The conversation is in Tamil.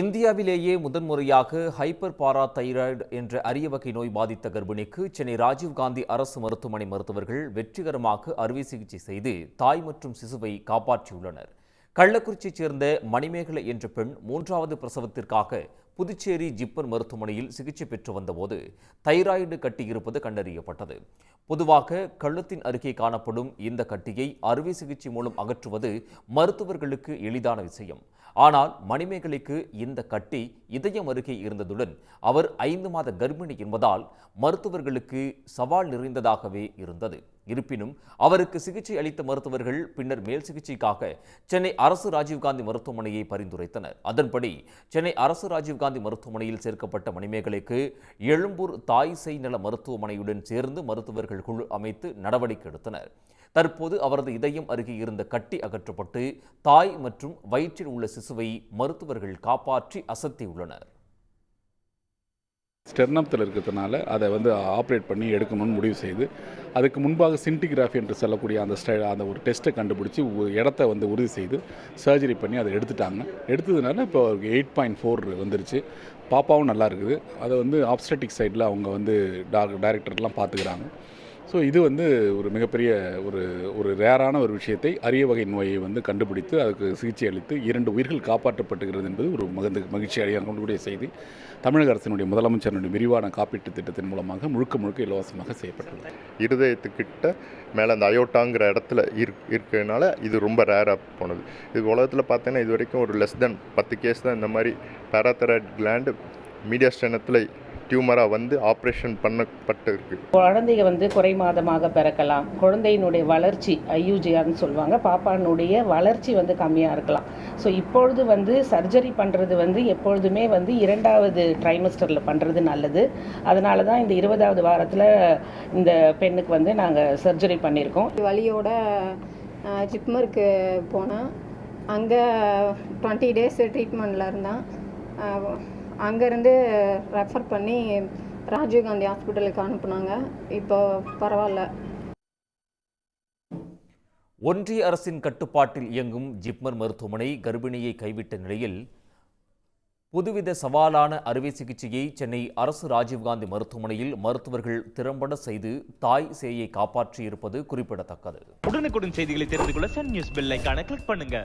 இந்தியாவிலேயே முதன்முறையாக ஹைப்பர் பாரா தைராய்டு என்ற அரிய வகை நோய் பாதித்த கர்ப்பிணிக்கு சென்னை ராஜீவ்காந்தி அரசு மருத்துவமனை மருத்துவர்கள் வெற்றிகரமாக அறுவை சிகிச்சை செய்து தாய் மற்றும் சிசுவை காப்பாற்றியுள்ளனர். கள்ளக்குறிச்சியைச் சேர்ந்த மணிமேகலை என்ற பெண் 3வது பிரசவத்திற்காக புதுச்சேரி ஜிப்மர் மருத்துவமனையில் சிகிச்சை பெற்று வந்தபோது தைராய்டு கட்டி இருப்பது கண்டறியப்பட்டது. பொதுவாக கழுத்தின் அருகே காணப்படும் இந்த கட்டியை அறுவை சிகிச்சை மூலம் அகற்றுவது மருத்துவர்களுக்கு எளிதான விஷயம். ஆனால் மணிமேகலைக்கு இந்த கட்டி இதயம் அருகே இருந்ததுடன் அவர் 5 மாத கர்ப்பிணி என்பதால் மருத்துவர்களுக்கு சவால் நிறைந்ததாகவே இருந்தது. இருப்பினும் அவருக்கு சிகிச்சை அளித்த மருத்துவர்கள் பின்னர் மேல் சிகிச்சைக்காக சென்னை அரசு ராஜீவ்காந்தி மருத்துவமனையை பரிந்துரைத்தனர். அதன்படி சென்னை அரசு ராஜீவ்காந்தி மருத்துவமனையில் சேர்க்கப்பட்ட மணிமேகலைக்கு எழும்பூர் தாய் சேய் நல மருத்துவமனையுடன் சேர்ந்து மருத்துவர்கள் குழு அமைத்து நடவடிக்கை எடுத்தனர். தற்போது அவரது இதயம் அருகே இருந்த கட்டி அகற்றப்பட்டு தாய் மற்றும் வயிற்றில் உள்ள சிசுவை மருத்துவர்கள் காப்பாற்றி அசத்தியுள்ளனர். ஸ்டெர்னத்தில் இருக்கிறதுனால அதை ஆப்ரேட் பண்ணி எடுக்கணும்னு முடிவு செய்து அதுக்கு முன்பாக சின்டிகிராஃபி என்று சொல்லக்கூடிய அந்த ஒரு டெஸ்ட்டை கண்டுபிடிச்சி இடத்த உறுதி செய்து சர்ஜரி பண்ணி அதை எடுத்துட்டாங்க. எடுத்ததுனால இப்போ 8.4 வந்துருச்சு. பாப்பாவும் நல்லா இருக்குது. அதை ஆப்ஸ்டெட்டிக் சைடில் அவங்க டைரக்டர்லாம் பார்த்துக்கிறாங்க. ஸோ இது ஒரு மிகப்பெரிய ஒரு ரேரான ஒரு விஷயத்தை, அரிய வகை நோயை கண்டுபிடித்து அதுக்கு சிகிச்சை அளித்து 2 உயிர்கள் காப்பாற்றப்பட்டுகிறது என்பது ஒரு மகிழ்ச்சி அடையக்கூடிய செய்தி. தமிழக அரசினுடைய முதலமைச்சருடைய விரிவான காப்பீட்டு திட்டத்தின் மூலமாக முழுக்க இலவசமாக செய்யப்பட்டுள்ளது. இருதயத்துக்கிட்ட மேலே அந்த அயோட்டாங்கிற இடத்துல இருக்கிறதுனால இது ரொம்ப ரேராக போனது. இது உலகத்தில் பார்த்தீங்கன்னா இது வரைக்கும் ஒரு லெஸ் தென் 10 கேஸ் தான் இந்த மாதிரி பாராதைராய்டு கிளாண்டு மீடியாஸ்டனத்தில் டியூமராக ஆப்ரேஷன் பண்ணப்பட்டிருக்கு. குழந்தைங்க குறை மாதமாக பிறக்கலாம். குழந்தையினுடைய வளர்ச்சி ஐயூஜிஆர்னு சொல்லுவாங்க. பாப்பானுடைய வளர்ச்சி கம்மியாக இருக்கலாம். ஸோ இப்பொழுது சர்ஜரி பண்ணுறது எப்பொழுதுமே 2வது ட்ரைமஸ்டரில் பண்ணுறது நல்லது. அதனால தான் இந்த 20வது வாரத்தில் இந்த பெண்ணுக்கு நாங்கள் சர்ஜரி பண்ணியிருக்கோம். வலியோட ஜிப்மருக்கு போனேன். அங்கே 20 டேஸ் ட்ரீட்மெண்ட்டில் இருந்தேன். அங்கேருந்து ரெஃபர் பண்ணி ராஜீவ்காந்தி ஹாஸ்பிட்டலுக்கு அனுப்புனாங்க. இப்போ பரவாயில்ல. ஒன்றிய அரசின் கட்டுப்பாட்டில் இயங்கும் ஜிப்மர் மருத்துவமனை கர்ப்பிணியை கைவிட்ட நிலையில் புதுவித சவாலான அறுவை சிகிச்சையை சென்னை அரசு ராஜீவ்காந்தி மருத்துவமனையில் மருத்துவர்கள் திறம்பட செய்து தாய் சேயை காப்பாற்றியிருப்பது குறிப்பிடத்தக்கது. உடனுக்குடன் செய்திகளை தெரிந்து கொள்ள சன் நியூஸ் பெல் ஐகானை கிளிக் பண்ணுங்க.